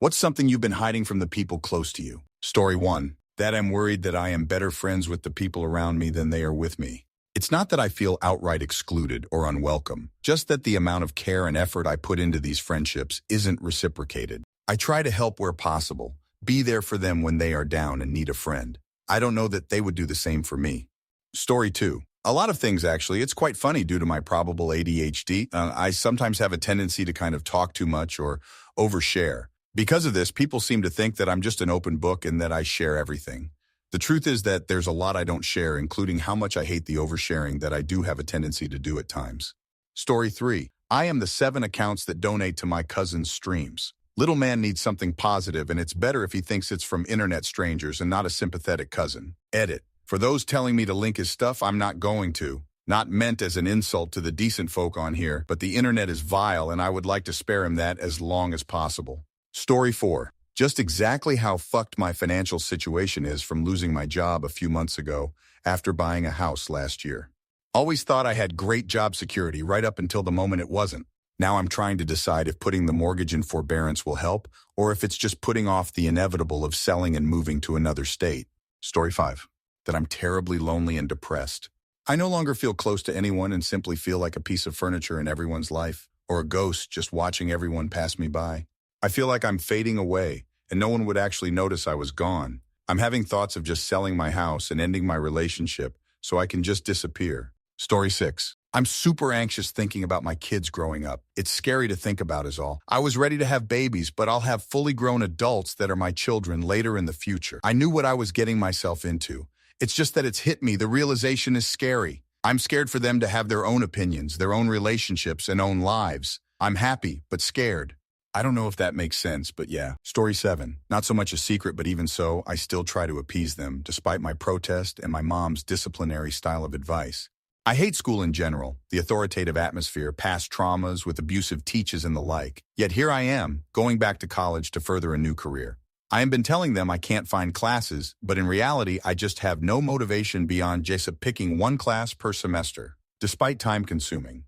What's something you've been hiding from the people close to you? Story 1. That I'm worried that I am better friends with the people around me than they are with me. It's not that I feel outright excluded or unwelcome, just that the amount of care and effort I put into these friendships isn't reciprocated. I try to help where possible, be there for them when they are down and need a friend. I don't know that they would do the same for me. Story 2. A lot of things, actually. It's quite funny due to my probable ADHD. I sometimes have a tendency to kind of talk too much or overshare. Because of this, people seem to think that I'm just an open book and that I share everything. The truth is that there's a lot I don't share, including how much I hate the oversharing that I do have a tendency to do at times. Story 3. I am the 7 accounts that donate to my cousin's streams. Little man needs something positive, and it's better if he thinks it's from internet strangers and not a sympathetic cousin. Edit. For those telling me to link his stuff, I'm not going to. Not meant as an insult to the decent folk on here, but the internet is vile and I would like to spare him that as long as possible. Story 4. Just exactly how fucked my financial situation is from losing my job a few months ago after buying a house last year. Always thought I had great job security right up until the moment it wasn't. Now I'm trying to decide if putting the mortgage in forbearance will help or if it's just putting off the inevitable of selling and moving to another state. Story 5. That I'm terribly lonely and depressed. I no longer feel close to anyone and simply feel like a piece of furniture in everyone's life, or a ghost just watching everyone pass me by. I feel like I'm fading away, and no one would actually notice I was gone. I'm having thoughts of just selling my house and ending my relationship so I can just disappear. Story 6. I'm super anxious thinking about my kids growing up. It's scary to think about is all. I was ready to have babies, but I'll have fully grown adults that are my children later in the future. I knew what I was getting myself into. It's just that it's hit me. The realization is scary. I'm scared for them to have their own opinions, their own relationships, and own lives. I'm happy, but scared. I don't know if that makes sense, but yeah. Story 7. Not so much a secret, but even so, I still try to appease them, despite my protest and my mom's disciplinary style of advice. I hate school in general, the authoritative atmosphere, past traumas with abusive teachers and the like. Yet here I am, going back to college to further a new career. I have been telling them I can't find classes, but in reality, I just have no motivation beyond just picking one class per semester, despite time consuming.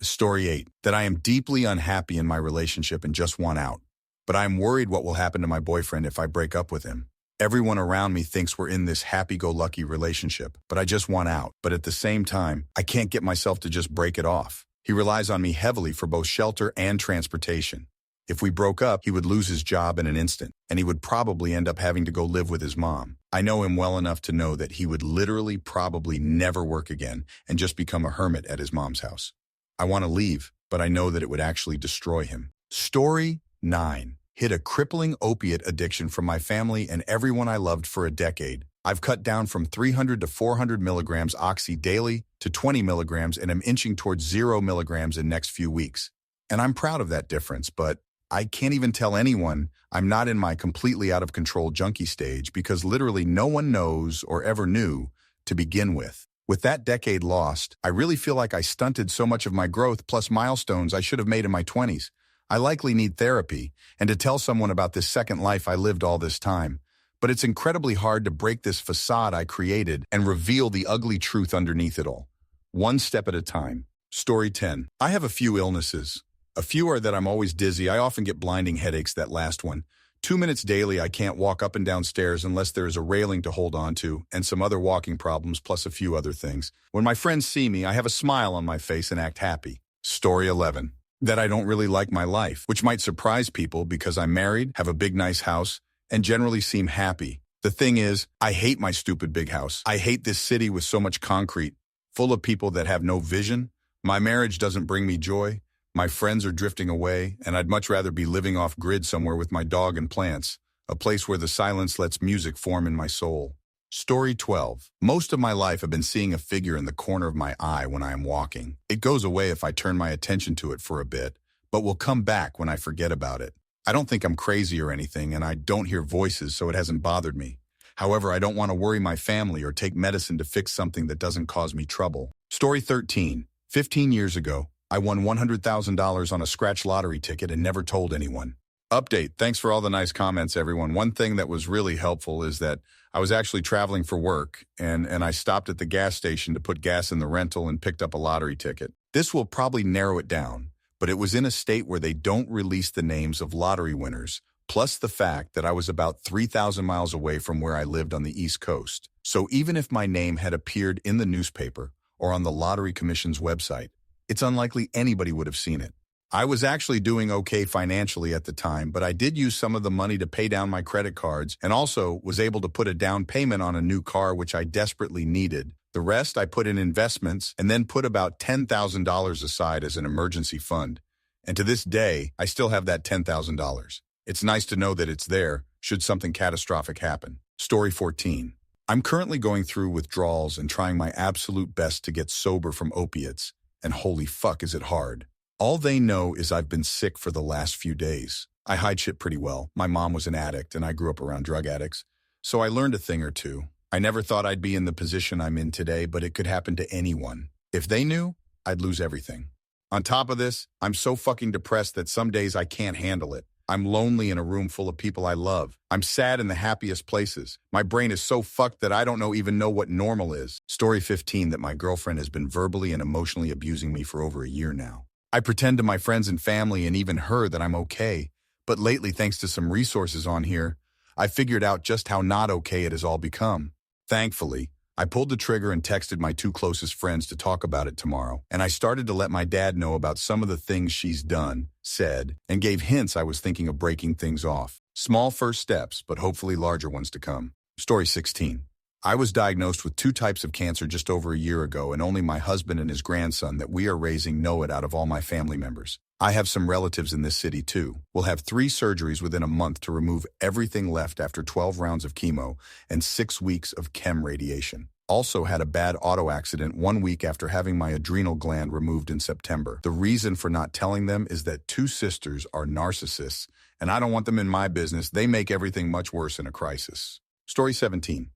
Story 8. That I am deeply unhappy in my relationship and just want out. But I am worried what will happen to my boyfriend if I break up with him. Everyone around me thinks we're in this happy-go-lucky relationship, but I just want out. But at the same time, I can't get myself to just break it off. He relies on me heavily for both shelter and transportation. If we broke up, he would lose his job in an instant, and he would probably end up having to go live with his mom. I know him well enough to know that he would literally probably never work again and just become a hermit at his mom's house. I want to leave, but I know that it would actually destroy him. Story 9. Hid a crippling opiate addiction from my family and everyone I loved for a decade. I've cut down from 300 to 400 milligrams oxy daily to 20 milligrams and am inching towards 0 milligrams in next few weeks. And I'm proud of that difference, but I can't even tell anyone I'm not in my completely out of control junkie stage because literally no one knows or ever knew to begin with. With that decade lost, I really feel like I stunted so much of my growth plus milestones I should have made in my 20s. I likely need therapy and to tell someone about this second life I lived all this time. But it's incredibly hard to break this facade I created and reveal the ugly truth underneath it all. One step at a time. Story 10. I have a few illnesses. A few are that I'm always dizzy. I often get blinding headaches, that last one. 2 minutes daily, I can't walk up and down stairs unless there is a railing to hold on to, and some other walking problems, plus a few other things. When my friends see me, I have a smile on my face and act happy. Story 11. That I don't really like my life, which might surprise people because I'm married, have a big nice house, and generally seem happy. The thing is, I hate my stupid big house. I hate this city with so much concrete, full of people that have no vision. My marriage doesn't bring me joy. My friends are drifting away, and I'd much rather be living off-grid somewhere with my dog and plants, a place where the silence lets music form in my soul. Story 12. Most of my life I've been seeing a figure in the corner of my eye when I am walking. It goes away if I turn my attention to it for a bit, but will come back when I forget about it. I don't think I'm crazy or anything, and I don't hear voices, so it hasn't bothered me. However, I don't want to worry my family or take medicine to fix something that doesn't cause me trouble. Story 13. 15 years ago, I won $100,000 on a scratch lottery ticket and never told anyone. Update. Thanks for all the nice comments, everyone. One thing that was really helpful is that I was actually traveling for work, and I stopped at the gas station to put gas in the rental and picked up a lottery ticket. This will probably narrow it down, but it was in a state where they don't release the names of lottery winners, plus the fact that I was about 3,000 miles away from where I lived on the East Coast. So even if my name had appeared in the newspaper or on the Lottery Commission's website, it's unlikely anybody would have seen it. I was actually doing okay financially at the time, but I did use some of the money to pay down my credit cards and also was able to put a down payment on a new car, which I desperately needed. The rest I put in investments and then put about $10,000 aside as an emergency fund. And to this day, I still have that $10,000. It's nice to know that it's there should something catastrophic happen. Story 14. I'm currently going through withdrawals and trying my absolute best to get sober from opiates. And holy fuck is it hard. All they know is I've been sick for the last few days. I hide shit pretty well. My mom was an addict and I grew up around drug addicts. So I learned a thing or two. I never thought I'd be in the position I'm in today, but it could happen to anyone. If they knew, I'd lose everything. On top of this, I'm so fucking depressed that some days I can't handle it. I'm lonely in a room full of people I love. I'm sad in the happiest places. My brain is so fucked that I don't even know what normal is. Story 15, that my girlfriend has been verbally and emotionally abusing me for over a year now. I pretend to my friends and family and even her that I'm okay, but lately, thanks to some resources on here, I figured out just how not okay it has all become. Thankfully, I pulled the trigger and texted my two closest friends to talk about it tomorrow, and I started to let my dad know about some of the things she's done, said, and gave hints I was thinking of breaking things off. Small first steps, but hopefully larger ones to come. Story 16. I was diagnosed with 2 types of cancer just over a year ago, and only my husband and his grandson that we are raising know it out of all my family members. I have some relatives in this city too. We'll have 3 surgeries within a month to remove everything left after 12 rounds of chemo and 6 weeks of chem radiation. Also had a bad auto accident 1 week after having my adrenal gland removed in September. The reason for not telling them is that 2 sisters are narcissists, and I don't want them in my business. They make everything much worse in a crisis. Story 17.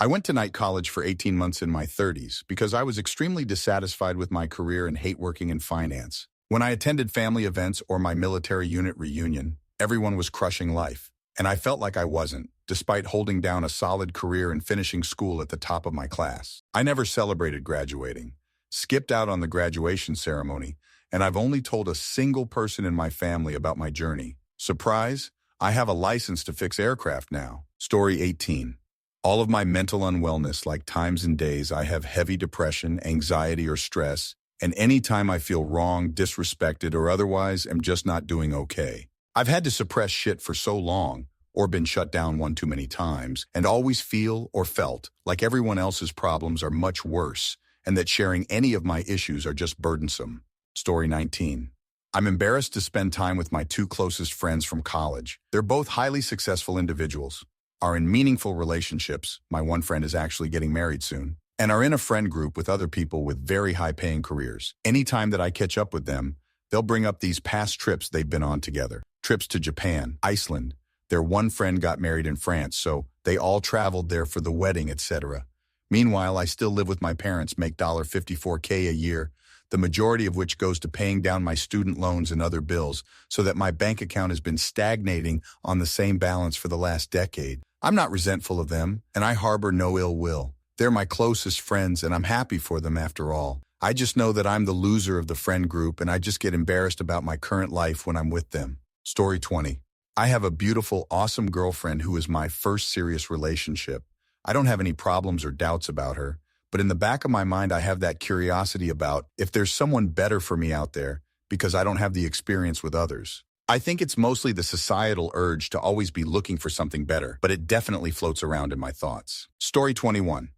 I went to night college for 18 months in my 30s because I was extremely dissatisfied with my career and hate working in finance. When I attended family events or my military unit reunion, everyone was crushing life, and I felt like I wasn't, despite holding down a solid career and finishing school at the top of my class. I never celebrated graduating, skipped out on the graduation ceremony, and I've only told a single person in my family about my journey. Surprise, I have a license to fix aircraft now. Story 18. All of my mental unwellness, like times and days I have heavy depression, anxiety, or stress, and any time I feel wrong, disrespected, or otherwise am just not doing okay. I've had to suppress shit for so long, or been shut down one too many times, and always feel or felt like everyone else's problems are much worse, and that sharing any of my issues are just burdensome. Story 19. I'm embarrassed to spend time with my 2 closest friends from college. They're both highly successful individuals, are in meaningful relationships, my one friend is actually getting married soon, and are in a friend group with other people with very high-paying careers. Anytime that I catch up with them, they'll bring up these past trips they've been on together. Trips to Japan, Iceland. Their one friend got married in France, so they all traveled there for the wedding, etc. Meanwhile, I still live with my parents, make $54K a year, the majority of which goes to paying down my student loans and other bills, so that my bank account has been stagnating on the same balance for the last decade. I'm not resentful of them, and I harbor no ill will. They're my closest friends, and I'm happy for them after all. I just know that I'm the loser of the friend group, and I just get embarrassed about my current life when I'm with them. Story 20. I have a beautiful, awesome girlfriend who is my first serious relationship. I don't have any problems or doubts about her, but in the back of my mind I have that curiosity about if there's someone better for me out there because I don't have the experience with others. I think it's mostly the societal urge to always be looking for something better, but it definitely floats around in my thoughts. Story 21.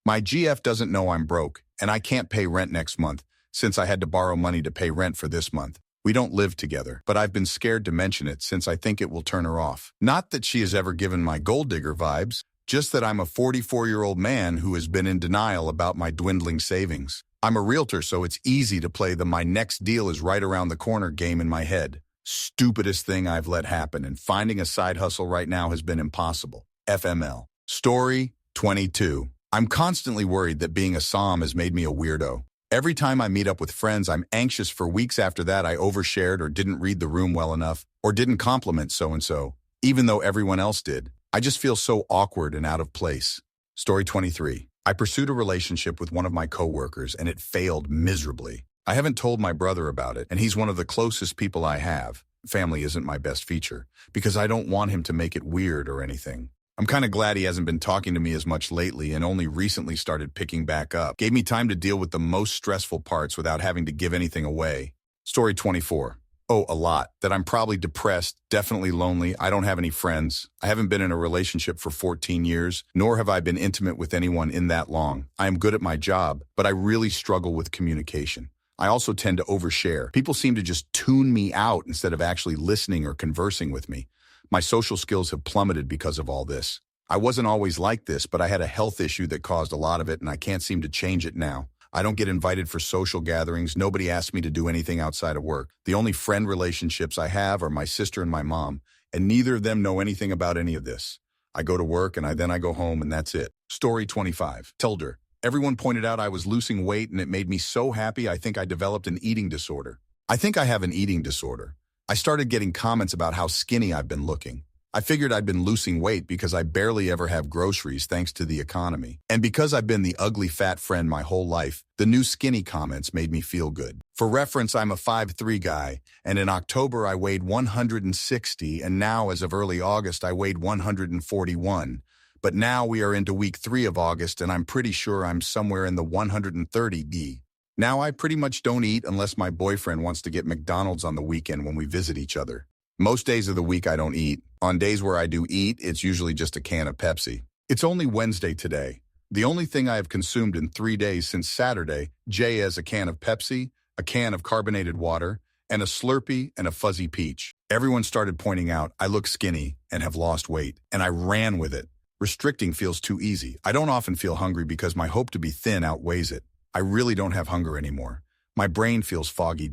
My GF doesn't know I'm broke, and I can't pay rent next month since I had to borrow money to pay rent for this month. We don't live together, but I've been scared to mention it since I think it will turn her off. Not that she has ever given my gold digger vibes, just that I'm a 44-year-old man who has been in denial about my dwindling savings. I'm a realtor, so it's easy to play the my next deal is right around the corner game in my head. Stupidest thing I've let happen, and finding a side hustle right now has been impossible. FML. Story 22. I'm constantly worried that being a Som has made me a weirdo. Every time I meet up with friends, I'm anxious for weeks after that I overshared or didn't read the room well enough or didn't compliment so-and-so, even though everyone else did. I just feel so awkward and out of place. Story 23. I pursued a relationship with one of my coworkers and it failed miserably. I haven't told my brother about it, and he's one of the closest people I have. family isn't my best feature, because I don't want him to make it weird or anything. I'm kind of glad he hasn't been talking to me as much lately and only recently started picking back up. Gave me time to deal with the most stressful parts without having to give anything away. Story 24. Oh, a lot. That I'm probably depressed, definitely lonely. I don't have any friends. I haven't been in a relationship for 14 years, nor have I been intimate with anyone in that long. I am good at my job, but I really struggle with communication. I also tend to overshare. People seem to just tune me out instead of actually listening or conversing with me. My social skills have plummeted because of all this. I wasn't always like this, but I had a health issue that caused a lot of it, and I can't seem to change it now. I don't get invited for social gatherings. Nobody asks me to do anything outside of work. The only friend relationships I have are my sister and my mom, and neither of them know anything about any of this. I go to work and then I go home, and that's it. Story 25. Told her. Everyone pointed out I was losing weight, and it made me so happy I think I developed an eating disorder. I think I have an eating disorder. I started getting comments about how skinny I've been looking. I figured I'd been losing weight because I barely ever have groceries thanks to the economy. And because I've been the ugly fat friend my whole life, the new skinny comments made me feel good. For reference, I'm a 5'3" guy, and in October I weighed 160, and now as of early August I weighed 141. But now we are into week 3 of August, and I'm pretty sure I'm somewhere in the 130d. Now I pretty much don't eat unless my boyfriend wants to get McDonald's on the weekend when we visit each other. Most days of the week I don't eat. On days where I do eat, it's usually just a can of Pepsi. It's only Wednesday today. The only thing I have consumed in 3 days since Saturday, Jay has a can of Pepsi, a can of carbonated water, and a Slurpee and a fuzzy peach. Everyone started pointing out I look skinny and have lost weight, and I ran with it. Restricting feels too easy. I don't often feel hungry because my hope to be thin outweighs it. I really don't have hunger anymore. My brain feels foggy.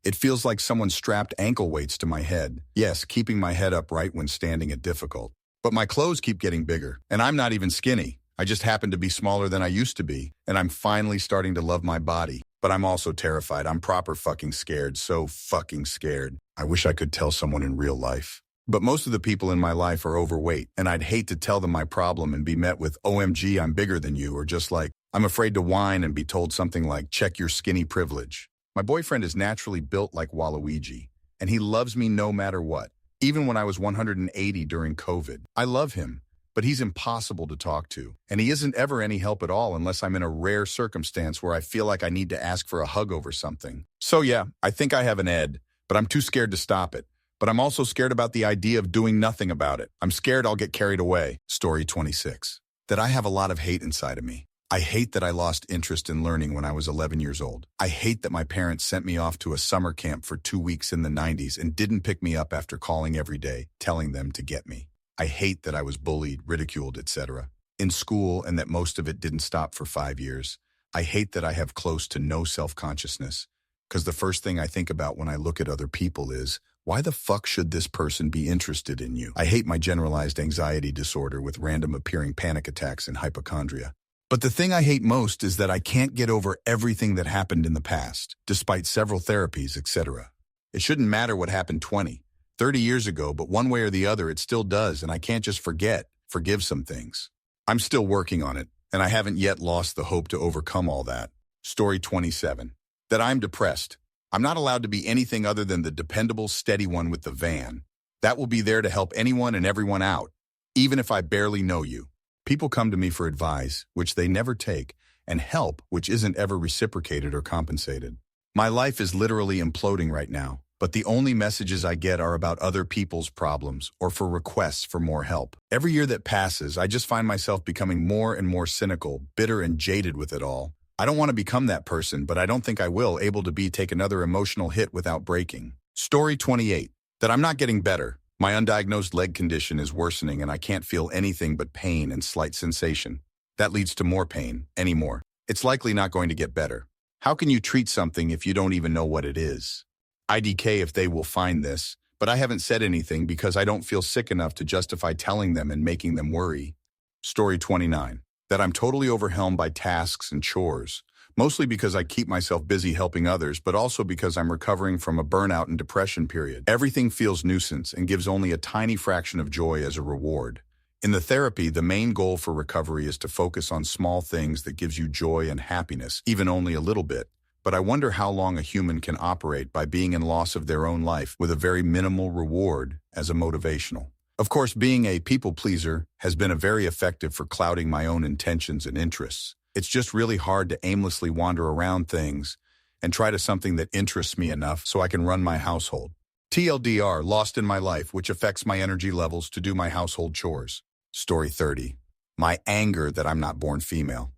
It feels like someone strapped ankle weights to my head. Yes, keeping my head upright when standing is difficult. But my clothes keep getting bigger, and I'm not even skinny. I just happen to be smaller than I used to be, and I'm finally starting to love my body. But I'm also terrified. I'm proper fucking scared. So fucking scared. I wish I could tell someone in real life. But most of the people in my life are overweight, and I'd hate to tell them my problem and be met with, OMG, I'm bigger than you, or just like, I'm afraid to whine and be told something like, check your skinny privilege. My boyfriend is naturally built like Waluigi, and he loves me no matter what. Even when I was 180 during COVID. I love him, but he's impossible to talk to, and he isn't ever any help at all unless I'm in a rare circumstance where I feel like I need to ask for a hug over something. So yeah, I think I have an ed, but I'm too scared to stop it. But I'm also scared about the idea of doing nothing about it. I'm scared I'll get carried away. Story 26. That I have a lot of hate inside of me. I hate that I lost interest in learning when I was 11 years old. I hate that my parents sent me off to a summer camp for 2 weeks in the 90s and didn't pick me up after calling every day, telling them to get me. I hate that I was bullied, ridiculed, etc. in school, and that most of it didn't stop for 5 years. I hate that I have close to no self-consciousness, because the first thing I think about when I look at other people is, why the fuck should this person be interested in you? I hate my generalized anxiety disorder with random appearing panic attacks and hypochondria. But the thing I hate most is that I can't get over everything that happened in the past, despite several therapies, etc. It shouldn't matter what happened 20, 30 years ago, but one way or the other it still does, and I can't just forgive some things. I'm still working on it, and I haven't yet lost the hope to overcome all that. Story 27. That I'm depressed. I'm not allowed to be anything other than the dependable, steady one with the van. That will be there to help anyone and everyone out, even if I barely know you. People come to me for advice, which they never take, and help, which isn't ever reciprocated or compensated. My life is literally imploding right now, but the only messages I get are about other people's problems or for requests for more help. Every year that passes, I just find myself becoming more and more cynical, bitter, and jaded with it all. I don't want to become that person, but I don't think I will take another emotional hit without breaking. Story 28. That I'm not getting better. My undiagnosed leg condition is worsening and I can't feel anything but pain and slight sensation. That leads to more pain, anymore. It's likely not going to get better. How can you treat something if you don't even know what it is? IDK if they will find this, but I haven't said anything because I don't feel sick enough to justify telling them and making them worry. Story 29. That I'm totally overwhelmed by tasks and chores, mostly because I keep myself busy helping others, but also because I'm recovering from a burnout and depression period. Everything feels nuisance and gives only a tiny fraction of joy as a reward. In the therapy, the main goal for recovery is to focus on small things that gives you joy and happiness, even only a little bit. but I wonder how long a human can operate by being in loss of their own life with a very minimal reward as a motivational. Of course, being a people pleaser has been very effective for clouding my own intentions and interests. It's just really hard to aimlessly wander around things and try to something that interests me enough so I can run my household. TLDR, lost in my life, which affects my energy levels to do my household chores. Story 30. My anger that I'm not born female.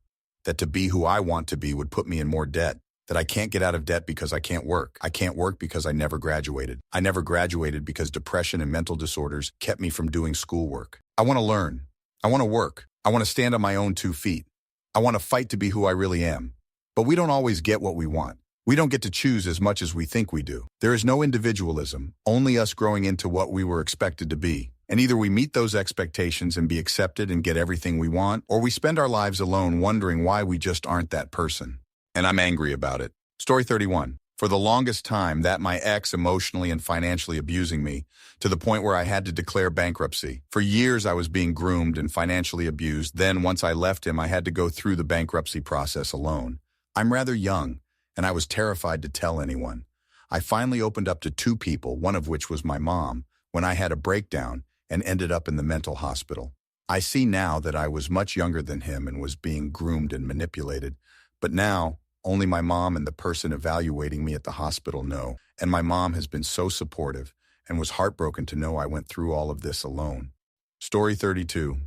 That to be who I want to be would put me in more debt. That I can't get out of debt because I can't work. I can't work because I never graduated. I never graduated because depression and mental disorders kept me from doing schoolwork. I want to learn. I want to work. I want to stand on my own 2 feet. I want to fight to be who I really am. But we don't always get what we want. We don't get to choose as much as we think we do. There is no individualism, only us growing into what we were expected to be. And either we meet those expectations and be accepted and get everything we want, or we spend our lives alone wondering why we just aren't that person. And I'm angry about it. Story 31. For the longest time, that my ex emotionally and financially abusing me, to the point where I had to declare bankruptcy. For years, I was being groomed and financially abused. Then, once I left him, I had to go through the bankruptcy process alone. I'm rather young, and I was terrified to tell anyone. I finally opened up to 2 people, one of which was my mom, when I had a breakdown and ended up in the mental hospital. I see now that I was much younger than him and was being groomed and manipulated, but now, only my mom and the person evaluating me at the hospital know, and my mom has been so supportive and was heartbroken to know I went through all of this alone. Story 32.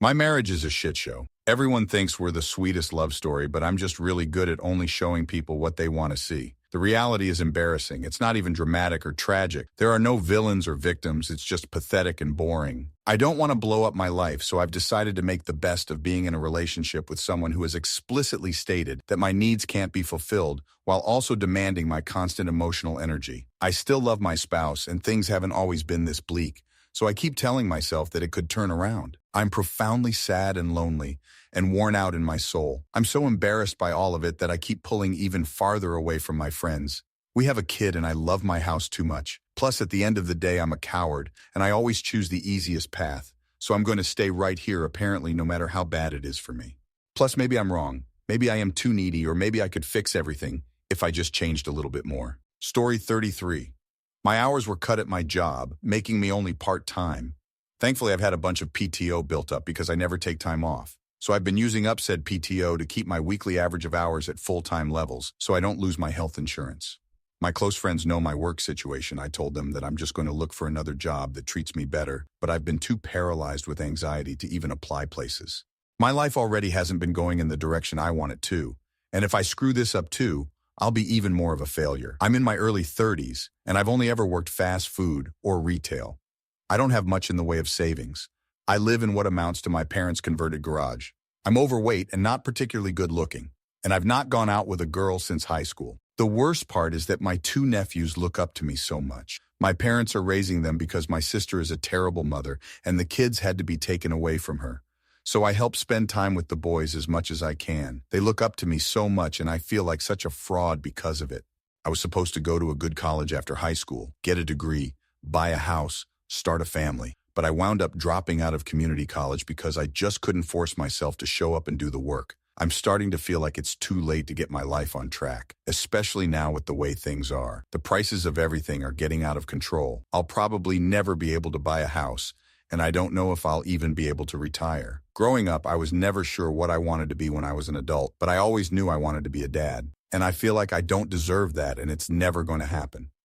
My marriage is a shit show. Everyone thinks we're the sweetest love story, but I'm just really good at only showing people what they want to see. The reality is embarrassing. It's not even dramatic or tragic. There are no villains or victims. It's just pathetic and boring. I don't want to blow up my life, so I've decided to make the best of being in a relationship with someone who has explicitly stated that my needs can't be fulfilled while also demanding my constant emotional energy. I still love my spouse, and things haven't always been this bleak, so I keep telling myself that it could turn around. I'm profoundly sad and lonely and worn out in my soul. I'm so embarrassed by all of it that I keep pulling even farther away from my friends. We have a kid and I love my house too much. Plus, at the end of the day, I'm a coward and I always choose the easiest path. So I'm going to stay right here apparently no matter how bad it is for me. Plus, maybe I'm wrong. Maybe I am too needy, or maybe I could fix everything if I just changed a little bit more. Story 33. My hours were cut at my job, making me only part-time. Thankfully, I've had a bunch of PTO built up because I never take time off. So I've been using up said PTO to keep my weekly average of hours at full-time levels so I don't lose my health insurance. My close friends know my work situation. I told them that I'm just going to look for another job that treats me better, but I've been too paralyzed with anxiety to even apply places. My life already hasn't been going in the direction I want it to, and if I screw this up too, I'll be even more of a failure. I'm in my early 30s, and I've only ever worked fast food or retail. I don't have much in the way of savings. I live in what amounts to my parents' converted garage. I'm overweight and not particularly good looking, and I've not gone out with a girl since high school. The worst part is that my 2 nephews look up to me so much. My parents are raising them because my sister is a terrible mother, and the kids had to be taken away from her. So I help spend time with the boys as much as I can. They look up to me so much, and I feel like such a fraud because of it. I was supposed to go to a good college after high school, get a degree, buy a house, start a family. But I wound up dropping out of community college because I just couldn't force myself to show up and do the work. I'm starting to feel like it's too late to get my life on track, especially now with the way things are. The prices of everything are getting out of control. I'll probably never be able to buy a house, and I don't know if I'll even be able to retire. Growing up, I was never sure what I wanted to be when I was an adult, but I always knew I wanted to be a dad. And I feel like I don't deserve that, and it's never going to happen.